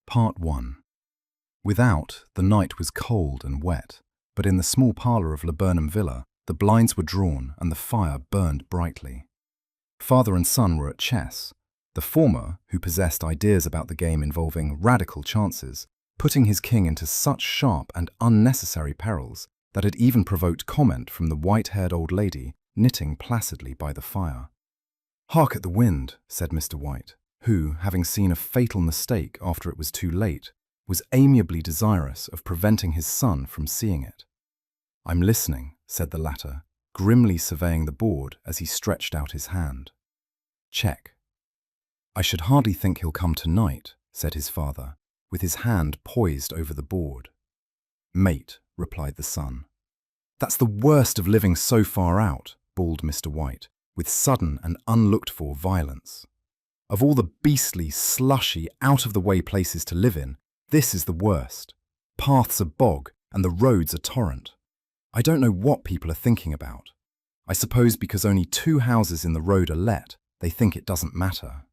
Part 1. Without, the night was cold and wet, but in the small parlour of Laburnum Villa, the blinds were drawn and the fire burned brightly. Father and son were at chess, the former, who possessed ideas about the game involving radical chances, putting his king into such sharp and unnecessary perils that it even provoked comment from the white-haired old lady knitting placidly by the fire. "Hark at the wind," said Mr. White, who, having seen a fatal mistake after it was too late, was amiably desirous of preventing his son from seeing it. "I'm listening," said the latter, grimly surveying the board as he stretched out his hand. "Check." "I should hardly think he'll come tonight," said his father, with his hand poised over the board. "Mate," replied the son. "That's the worst of living so far out," bawled Mr. White, with sudden and unlooked-for violence. "Of all the beastly, slushy, out-of-the-way places to live in, this is the worst. Paths are bog, and the roads are torrent. I don't know what people are thinking about. I suppose because only 2 houses in the road are let, they think it doesn't matter."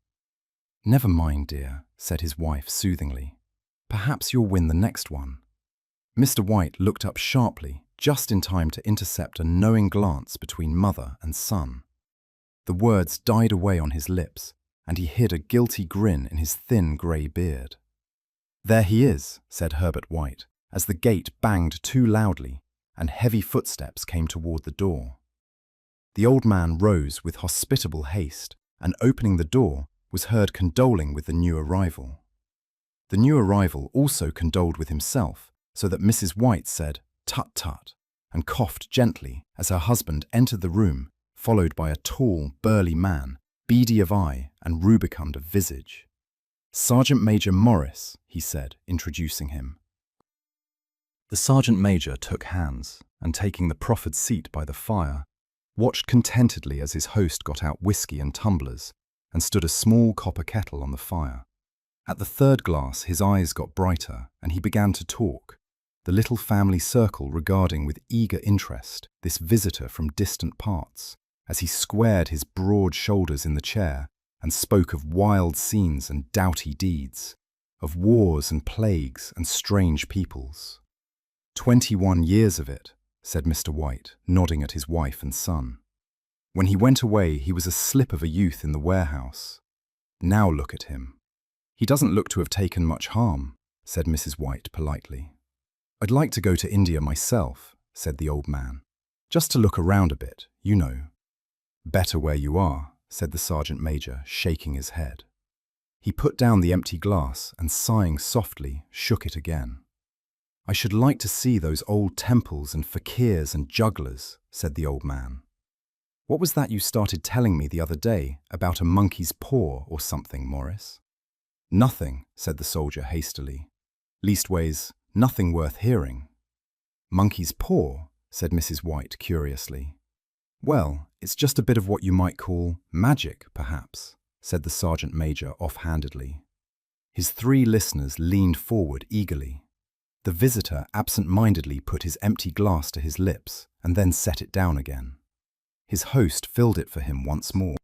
"Never mind, dear," said his wife soothingly. "Perhaps you'll win the next one." Mr. White looked up sharply, just in time to intercept a knowing glance between mother and son. The words died away on his lips, and he hid a guilty grin in his thin grey beard. "There he is," said Herbert White, as the gate banged too loudly, and heavy footsteps came toward the door. The old man rose with hospitable haste, and opening the door, was heard condoling with the new arrival. The new arrival also condoled with himself, so that Mrs. White said, "Tut, tut," and coughed gently as her husband entered the room, followed by a tall, burly man, beady of eye and rubicund of visage. "Sergeant Major Morris," he said, introducing him. The Sergeant Major took hands, and taking the proffered seat by the fire, watched contentedly as his host got out whiskey and tumblers, and stood a small copper kettle on the fire. At the third glass his eyes got brighter, and he began to talk, the little family circle regarding with eager interest this visitor from distant parts, as he squared his broad shoulders in the chair and spoke of wild scenes and doughty deeds, of wars and plagues and strange peoples. 21 years of it," said Mr. White, nodding at his wife and son. "When he went away, he was a slip of a youth in the warehouse. Now look at him. He doesn't look to have taken much harm," said Mrs. White politely. "I'd like to go to India myself," said the old man, "just to look around a bit, you know." "Better where you are," said the Sergeant Major, shaking his head. He put down the empty glass and, sighing softly, shook it again. "I should like to see those old temples and fakirs and jugglers," said the old man. "What was that you started telling me the other day about a monkey's paw or something, Morris?" "Nothing," said the soldier hastily. "Leastways, nothing worth hearing." "Monkey's paw?" said Mrs. White curiously. "Well, it's just a bit of what you might call magic, perhaps," said the Sergeant Major offhandedly. His 3 listeners leaned forward eagerly. The visitor absent-mindedly put his empty glass to his lips and then set it down again. His host filled it for him once more.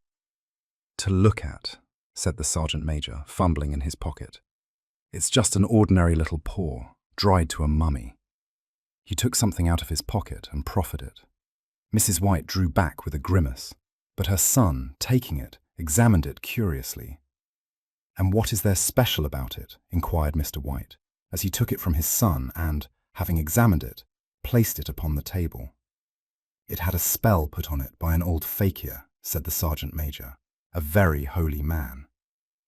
"To look at," said the Sergeant Major, fumbling in his pocket. "It's just an ordinary little paw, dried to a mummy." He took something out of his pocket and proffered it. Mrs. White drew back with a grimace, but her son, taking it, examined it curiously. "And what is there special about it?" inquired Mr. White, as he took it from his son and, having examined it, placed it upon the table. "It had a spell put on it by an old fakir," said the Sergeant Major, "a very holy man.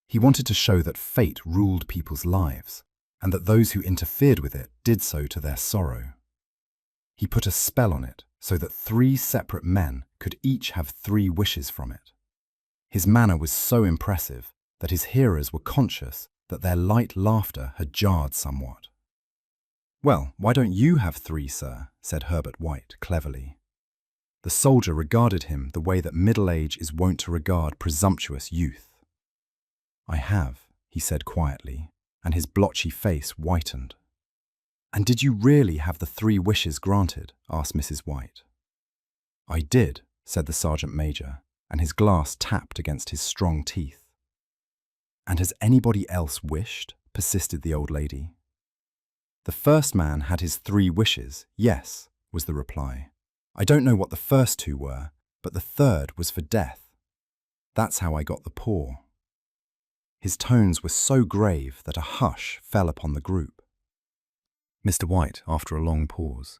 He wanted to show that fate ruled people's lives, and that those who interfered with it did so to their sorrow. He put a spell on it so that 3 separate men could each have 3 wishes from it. His manner was so impressive that his hearers were conscious that their light laughter had jarred somewhat. "Well, why don't you have 3, sir?" said Herbert White cleverly. The soldier regarded him the way that middle age is wont to regard presumptuous youth. "I have," he said quietly, and his blotchy face whitened. "And did you really have the 3 wishes granted?" asked Mrs. White. "I did," said the Sergeant Major, and his glass tapped against his strong teeth. "And has anybody else wished?" persisted the old lady. The first man had his 3 wishes, yes, was the reply. I don't know what the first 2 were, but the third was for death. That's how I got the paw. His tones were so grave that a hush fell upon the group. Mr. White, after a long pause,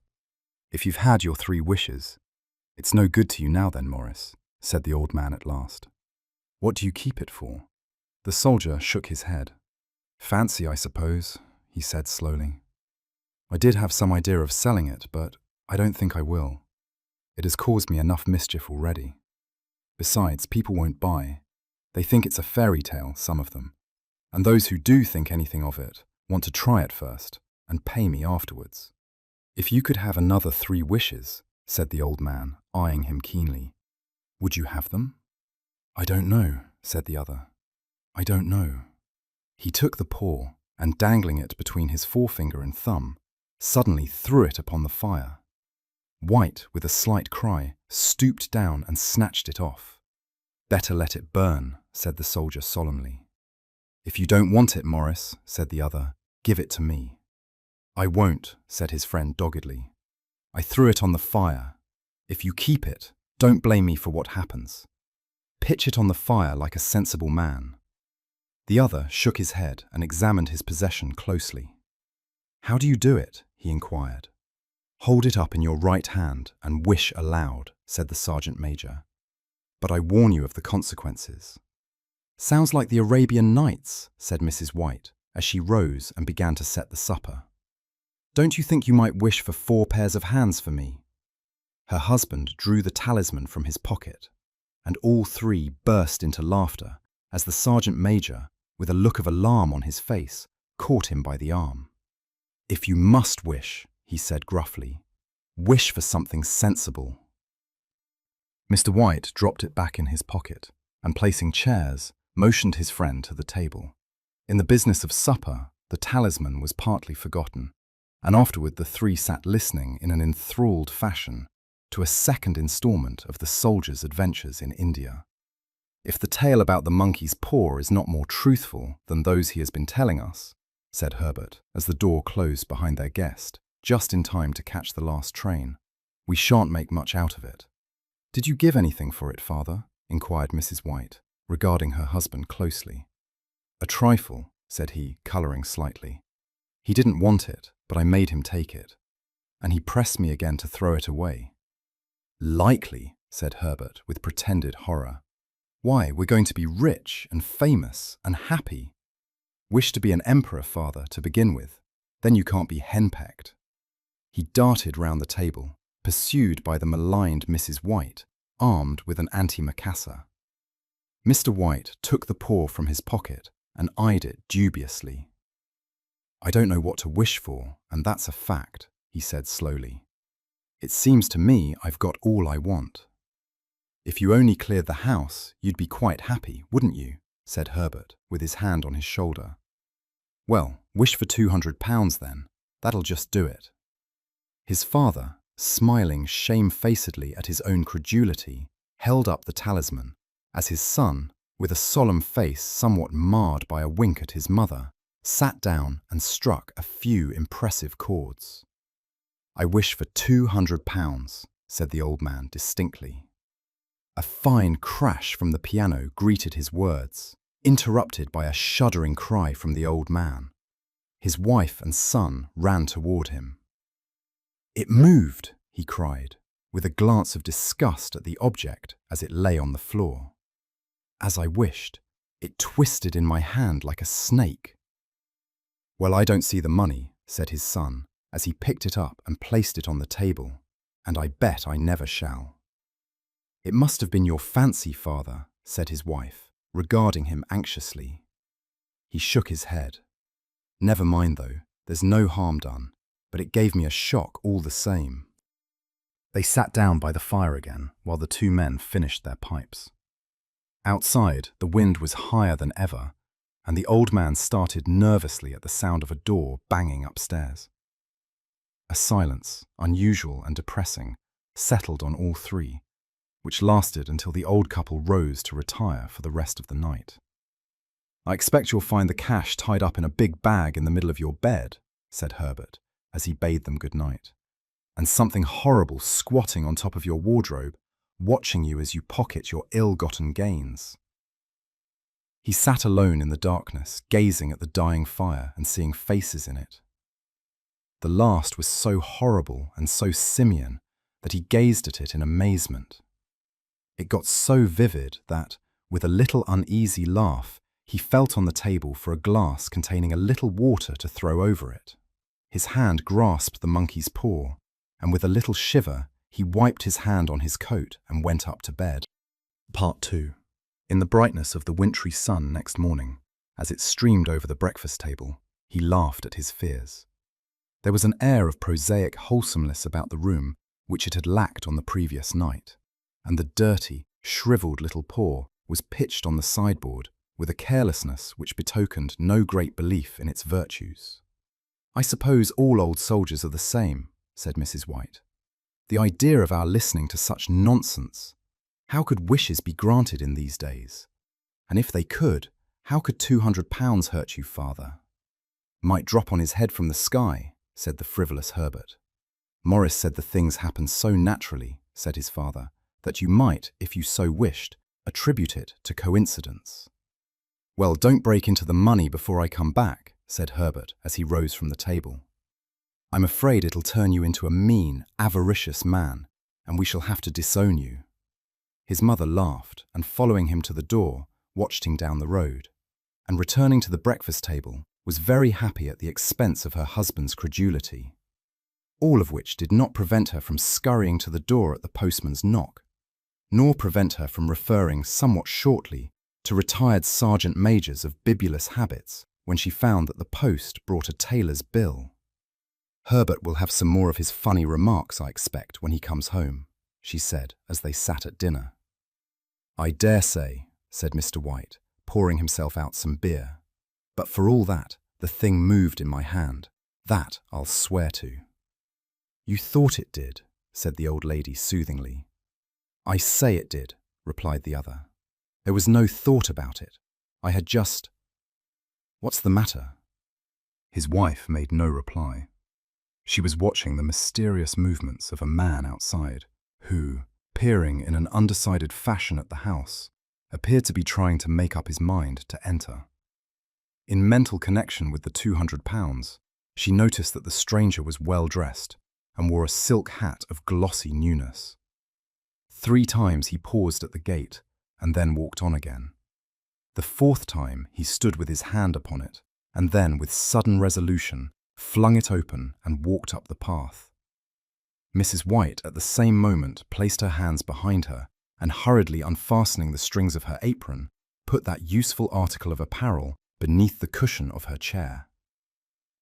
if you've had your 3 wishes, it's no good to you now then, Morris, said the old man at last. What do you keep it for? The soldier shook his head. Fancy, I suppose, he said slowly. I did have some idea of selling it, but I don't think I will. It has caused me enough mischief already. Besides, people won't buy. They think it's a fairy tale, some of them. And those who do think anything of it want to try it first and pay me afterwards. If you could have another 3 wishes, said the old man, eyeing him keenly, would you have them? I don't know, said the other. I don't know. He took the paw and, dangling it between his forefinger and thumb, suddenly threw it upon the fire. White, with a slight cry, stooped down and snatched it off. Better let it burn, said the soldier solemnly. If you don't want it, Morris, said the other, give it to me. I won't, said his friend doggedly. I threw it on the fire. If you keep it, don't blame me for what happens. Pitch it on the fire like a sensible man. The other shook his head and examined his possession closely. How do you do it? He inquired. Hold it up in your right hand and wish aloud, said the sergeant major. But I warn you of the consequences. Sounds like the Arabian Nights, said Mrs. White, as she rose and began to set the supper. Don't you think you might wish for 4 pairs of hands for me? Her husband drew the talisman from his pocket, and all 3 burst into laughter as the sergeant major, with a look of alarm on his face, caught him by the arm. If you must wish, he said gruffly, wish for something sensible. Mr. White dropped it back in his pocket and, placing chairs, motioned his friend to the table. In the business of supper, the talisman was partly forgotten, and afterward the 3 sat listening in an enthralled fashion to a second installment of the soldier's adventures in India. If the tale about the monkey's paw is not more truthful than those he has been telling us, said Herbert, as the door closed behind their guest, just in time to catch the last train, we shan't make much out of it. Did you give anything for it, father? Inquired Mrs. White, regarding her husband closely. A trifle, said he, colouring slightly. He didn't want it, but I made him take it, and he pressed me again to throw it away. Likely, said Herbert, with pretended horror. Why, we're going to be rich and famous and happy. Wish to be an emperor, father, to begin with. Then you can't be henpecked. He darted round the table, pursued by the maligned Mrs. White, armed with an antimacassar. Mr. White took the paw from his pocket and eyed it dubiously. I don't know what to wish for, and that's a fact, he said slowly. It seems to me I've got all I want. If you only cleared the house, you'd be quite happy, wouldn't you? Said Herbert, with his hand on his shoulder. Well, wish for £200 then. That'll just do it. His father, smiling shamefacedly at his own credulity, held up the talisman, as his son, with a solemn face somewhat marred by a wink at his mother, sat down and struck a few impressive chords. I wish for £200, said the old man distinctly. A fine crash from the piano greeted his words, interrupted by a shuddering cry from the old man. His wife and son ran toward him. It moved, he cried, with a glance of disgust at the object as it lay on the floor. As I wished, it twisted in my hand like a snake. Well, I don't see the money, said his son, as he picked it up and placed it on the table, and I bet I never shall. It must have been your fancy, father, said his wife, regarding him anxiously. He shook his head. Never mind, though, there's no harm done, but it gave me a shock all the same. They sat down by the fire again while the 2 men finished their pipes. Outside, the wind was higher than ever, and the old man started nervously at the sound of a door banging upstairs. A silence, unusual and depressing, settled on all 3, which lasted until the old couple rose to retire for the rest of the night. "I expect you'll find the cash tied up in a big bag in the middle of your bed," said Herbert, as he bade them good night, "and something horrible squatting on top of your wardrobe, watching you as you pocket your ill-gotten gains." He sat alone in the darkness, gazing at the dying fire and seeing faces in it. The last was so horrible and so simian that he gazed at it in amazement. It got so vivid that, with a little uneasy laugh, he felt on the table for a glass containing a little water to throw over it. His hand grasped the monkey's paw, and with a little shiver, he wiped his hand on his coat and went up to bed. Part 2. In the brightness of the wintry sun next morning, as it streamed over the breakfast table, he laughed at his fears. There was an air of prosaic wholesomeness about the room which it had lacked on the previous night, and the dirty, shriveled little paw was pitched on the sideboard with a carelessness which betokened no great belief in its virtues. "I suppose all old soldiers are the same," said Mrs. White. "The idea of our listening to such nonsense! How could wishes be granted in these days? And if they could, how could £200 hurt you, father?" "Might drop on his head from the sky," said the frivolous Herbert. "Morris said the things happened so naturally," said his father, "that you might, if you so wished, attribute it to coincidence." "Well, don't break into the money before I come back," said Herbert as he rose from the table. "I'm afraid it'll turn you into a mean, avaricious man, and we shall have to disown you." His mother laughed, and following him to the door, watched him down the road, and returning to the breakfast table, was very happy at the expense of her husband's credulity. All of which did not prevent her from scurrying to the door at the postman's knock, nor prevent her from referring somewhat shortly to retired sergeant majors of bibulous habits when she found that the post brought a tailor's bill. "Herbert will have some more of his funny remarks, I expect, when he comes home," she said as they sat at dinner. "I dare say," said Mr. White, pouring himself out some beer. "But for all that, the thing moved in my hand. That I'll swear to." "You thought it did," said the old lady soothingly. "I say it did," replied the other. "There was no thought about it. I had just— What's the matter?" His wife made no reply. She was watching the mysterious movements of a man outside, who, peering in an undecided fashion at the house, appeared to be trying to make up his mind to enter. In mental connection with the £200, she noticed that the stranger was well dressed and wore a silk hat of glossy newness. 3 times he paused at the gate and then walked on again. The 4th time he stood with his hand upon it, and then with sudden resolution flung it open and walked up the path. Mrs. White at the same moment placed her hands behind her and, hurriedly unfastening the strings of her apron, put that useful article of apparel beneath the cushion of her chair.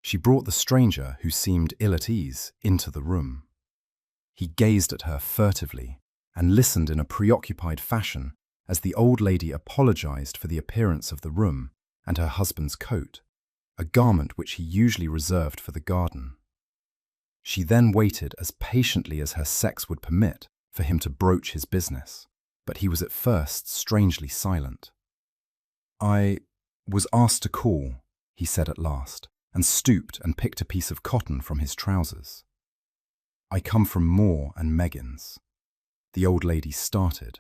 She brought the stranger, who seemed ill at ease, into the room. He gazed at her furtively and listened in a preoccupied fashion as the old lady apologized for the appearance of the room and her husband's coat, a garment which he usually reserved for the garden. She then waited as patiently as her sex would permit for him to broach his business, but he was at first strangely silent. "I was asked to call," he said at last, and stooped and picked a piece of cotton from his trousers. "I come from Moore and Meggins." The old lady started.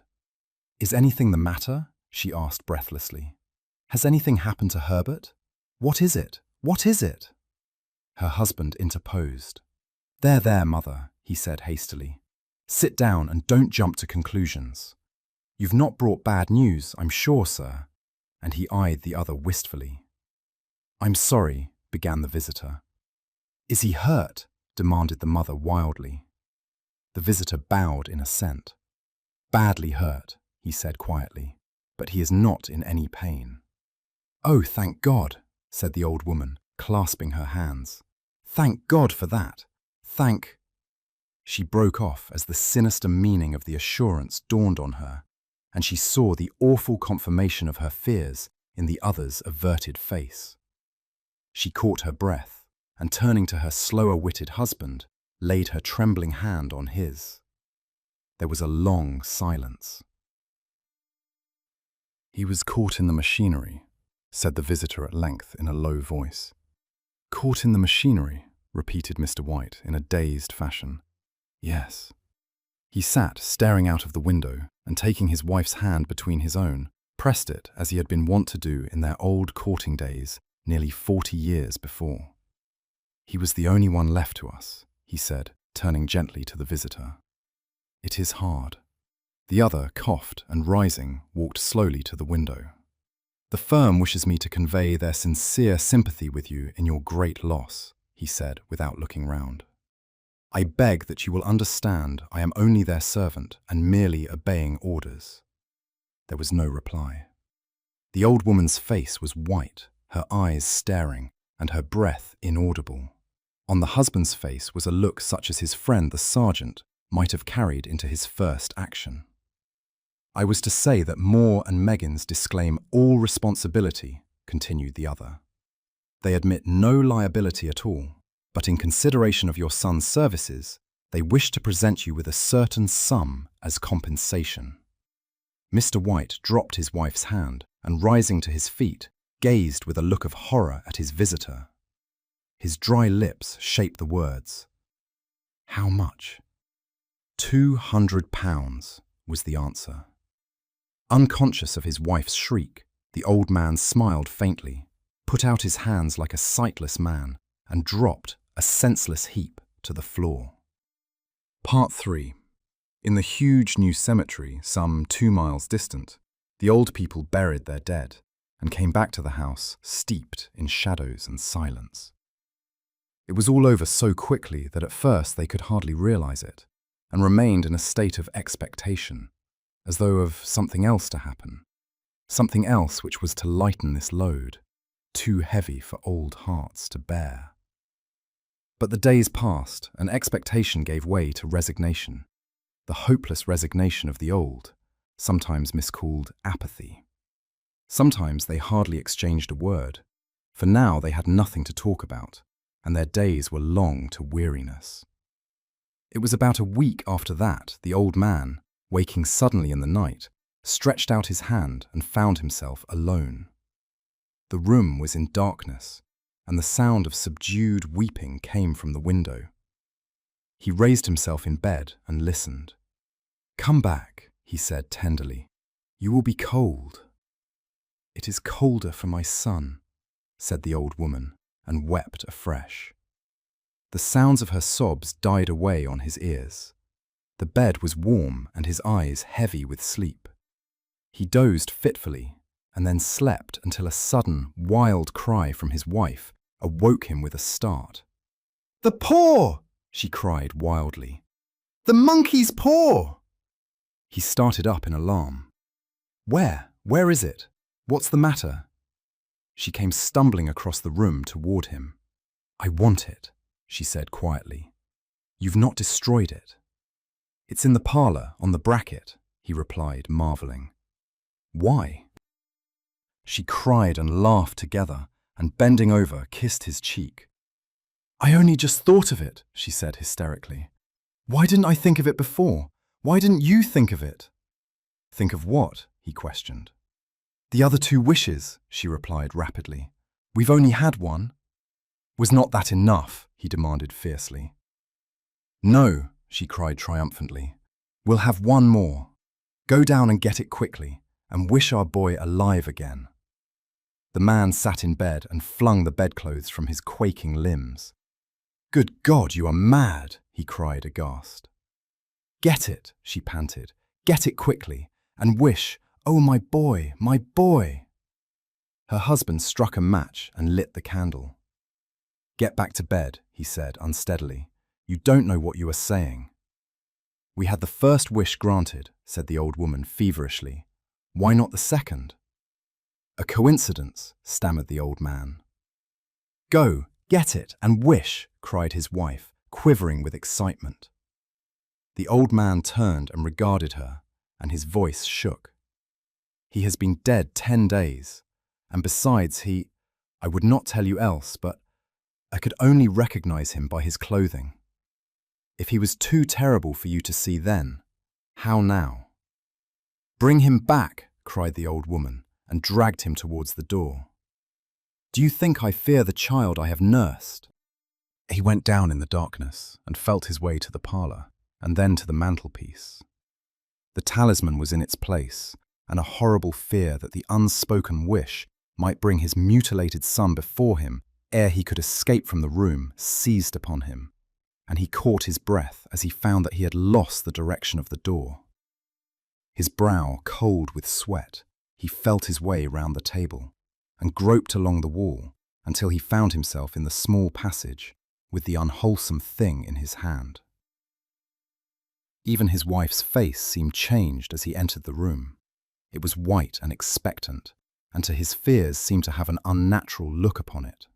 "Is anything the matter?" she asked breathlessly. "Has anything happened to Herbert? What is it? What is it?" Her husband interposed. There, mother," he said hastily. "Sit down and don't jump to conclusions. You've not brought bad news, I'm sure, sir," and he eyed the other wistfully. "I'm sorry," began the visitor. "Is he hurt?" demanded the mother wildly. The visitor bowed in assent. "Badly hurt," he said quietly, "but he is not in any pain." "Oh, thank God," said the old woman, clasping her hands. "Thank God for that. Thank—" She broke off as the sinister meaning of the assurance dawned on her, and she saw the awful confirmation of her fears in the other's averted face. She caught her breath, and turning to her slower-witted husband, laid her trembling hand on his. There was a long silence. He was caught in the machinery, said the visitor at length in a low voice. Caught in the machinery, repeated Mr. White in a dazed fashion. Yes. He sat staring out of the window and, taking his wife's hand between his own, pressed it as he had been wont to do in their old courting days nearly 40 years before. He was the only one left to us, he said, turning gently to the visitor. It is hard. The other coughed and, rising, walked slowly to the window. The firm wishes me to convey their sincere sympathy with you in your great loss, he said without looking round. I beg that you will understand I am only their servant and merely obeying orders. There was no reply. The old woman's face was white, her eyes staring, and her breath inaudible. On the husband's face was a look such as his friend the sergeant might have carried into his first action. I was to say that Moore and Meggins disclaim all responsibility, continued the other. They admit no liability at all, but in consideration of your son's services, they wish to present you with a certain sum as compensation. Mr. White dropped his wife's hand and, rising to his feet, gazed with a look of horror at his visitor. His dry lips shaped the words. How much? £200 was the answer. Unconscious of his wife's shriek, the old man smiled faintly, put out his hands like a sightless man, and dropped, a senseless heap, to the floor. Part 3. In the huge new cemetery, some 2 miles distant, the old people buried their dead and came back to the house steeped in shadows and silence. It was all over so quickly that at first they could hardly realize it, and remained in a state of expectation, as though of something else to happen, something else which was to lighten this load, too heavy for old hearts to bear. But the days passed, and expectation gave way to resignation, the hopeless resignation of the old, sometimes miscalled apathy. Sometimes they hardly exchanged a word, for now they had nothing to talk about, and their days were long to weariness. It was about a week after that the old man, waking suddenly in the night, stretched out his hand and found himself alone. The room was in darkness, and the sound of subdued weeping came from the window. He raised himself in bed and listened. Come back, he said tenderly. You will be cold. It is colder for my son, said the old woman, and wept afresh. The sounds of her sobs died away on his ears. The bed was warm and his eyes heavy with sleep. He dozed fitfully and then slept until a sudden, wild cry from his wife awoke him with a start. The paw! She cried wildly. The monkey's paw! He started up in alarm. Where? Where is it? What's the matter? She came stumbling across the room toward him. I want it, she said quietly. You've not destroyed it. It's in the parlour, on the bracket, he replied, marvelling. Why? She cried and laughed together, and bending over, kissed his cheek. I only just thought of it, she said hysterically. Why didn't I think of it before? Why didn't you think of it? Think of what? He questioned. The other 2 wishes, she replied rapidly. We've only had one. Was not that enough? He demanded fiercely. No, she cried triumphantly. We'll have one more. Go down and get it quickly, and wish our boy alive again. The man sat in bed and flung the bedclothes from his quaking limbs. Good God, you are mad, he cried aghast. Get it, she panted. Get it quickly, and wish, oh my boy, my boy. Her husband struck a match and lit the candle. Get back to bed, he said unsteadily. You don't know what you are saying. We had the first wish granted, said the old woman feverishly. Why not the second? A coincidence, stammered the old man. Go, get it, and wish, cried his wife, quivering with excitement. The old man turned and regarded her, and his voice shook. He has been dead 10 days, and besides I would not tell you else, but I could only recognize him by his clothing. If he was too terrible for you to see then, how now? Bring him back, cried the old woman, and dragged him towards the door. Do you think I fear the child I have nursed?" He went down in the darkness and felt his way to the parlour, and then to the mantelpiece. The talisman was in its place, and a horrible fear that the unspoken wish might bring his mutilated son before him ere he could escape from the room seized upon him, and he caught his breath as he found that he had lost the direction of the door. His brow cold with sweat, he felt his way round the table and groped along the wall until he found himself in the small passage with the unwholesome thing in his hand. Even his wife's face seemed changed as he entered the room. It was white and expectant, and to his fears seemed to have an unnatural look upon it.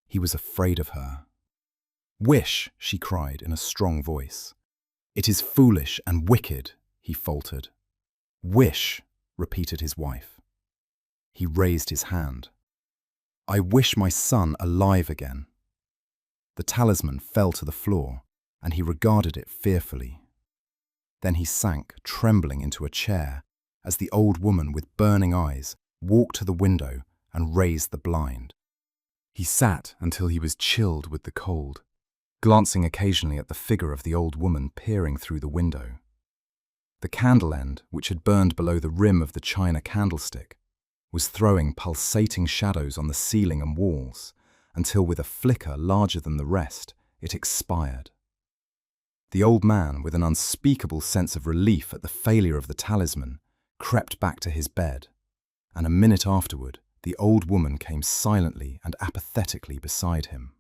He was afraid of her. "Wish," she cried in a strong voice. "It is foolish and wicked," he faltered. "Wish," repeated his wife. He raised his hand. "I wish my son alive again." The talisman fell to the floor, and he regarded it fearfully. Then he sank, trembling, into a chair as the old woman with burning eyes walked to the window and raised the blind. He sat until he was chilled with the cold, glancing occasionally at the figure of the old woman peering through the window. The candle end, which had burned below the rim of the china candlestick, was throwing pulsating shadows on the ceiling and walls, until with a flicker larger than the rest, it expired. The old man, with an unspeakable sense of relief at the failure of the talisman, crept back to his bed, and a minute afterward, the old woman came silently and apathetically beside him.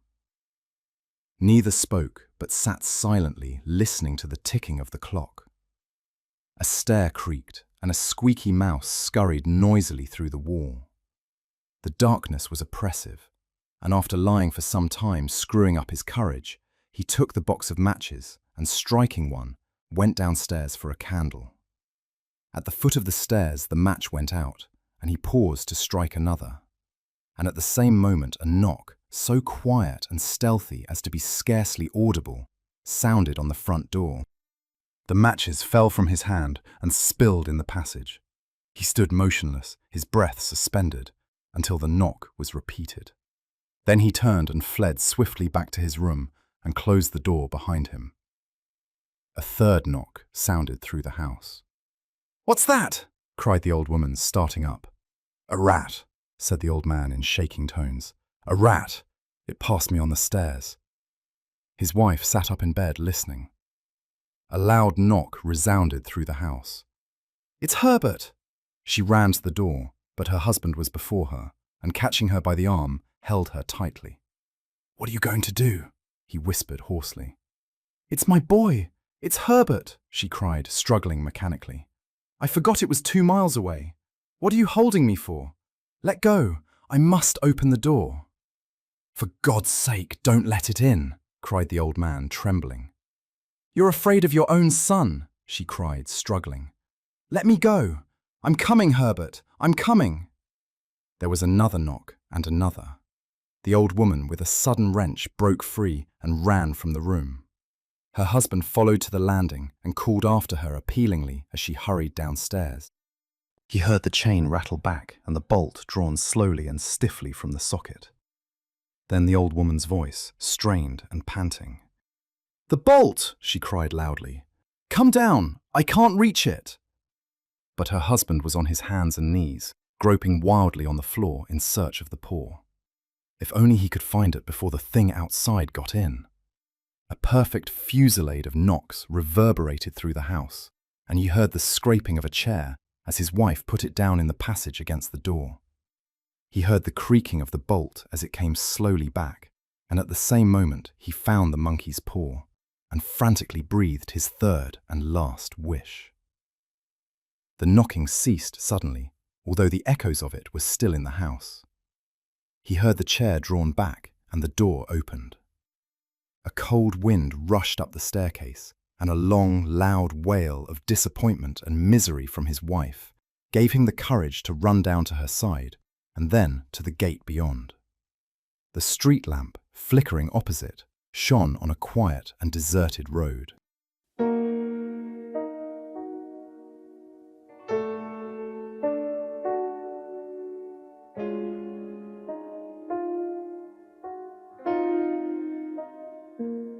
Neither spoke, but sat silently listening to the ticking of the clock. A stair creaked, and a squeaky mouse scurried noisily through the wall. The darkness was oppressive, and after lying for some time screwing up his courage, he took the box of matches and, striking one, went downstairs for a candle. At the foot of the stairs the match went out, and he paused to strike another. And at the same moment a knock, so quiet and stealthy as to be scarcely audible, sounded on the front door. The matches fell from his hand and spilled in the passage. He stood motionless, his breath suspended, until the knock was repeated. Then he turned and fled swiftly back to his room and closed the door behind him. A third knock sounded through the house. "What's that?" cried the old woman, starting up. "A rat," said the old man in shaking tones. "A rat. It passed me on the stairs." His wife sat up in bed listening. A loud knock resounded through the house. "It's Herbert!" She ran to the door, but her husband was before her, and catching her by the arm, held her tightly. "What are you going to do?" he whispered hoarsely. "It's my boy! It's Herbert!" she cried, struggling mechanically. "I forgot it was 2 miles away. What are you holding me for? Let go! I must open the door." "For God's sake, don't let it in!" cried the old man, trembling. "You're afraid of your own son," she cried, struggling. "Let me go! I'm coming, Herbert! I'm coming!" There was another knock and another. The old woman, with a sudden wrench, broke free and ran from the room. Her husband followed to the landing and called after her appealingly as she hurried downstairs. He heard the chain rattle back and the bolt drawn slowly and stiffly from the socket. Then the old woman's voice, strained and panting. "The bolt!" she cried loudly. "Come down! I can't reach it!" But her husband was on his hands and knees, groping wildly on the floor in search of the paw. If only he could find it before the thing outside got in. A perfect fusillade of knocks reverberated through the house, and he heard the scraping of a chair as his wife put it down in the passage against the door. He heard the creaking of the bolt as it came slowly back, and at the same moment he found the monkey's paw, and frantically breathed his third and last wish. The knocking ceased suddenly, although the echoes of it were still in the house. He heard the chair drawn back and the door opened. A cold wind rushed up the staircase, and a long, loud wail of disappointment and misery from his wife gave him the courage to run down to her side and then to the gate beyond. The street lamp, flickering opposite, shone on a quiet and deserted road.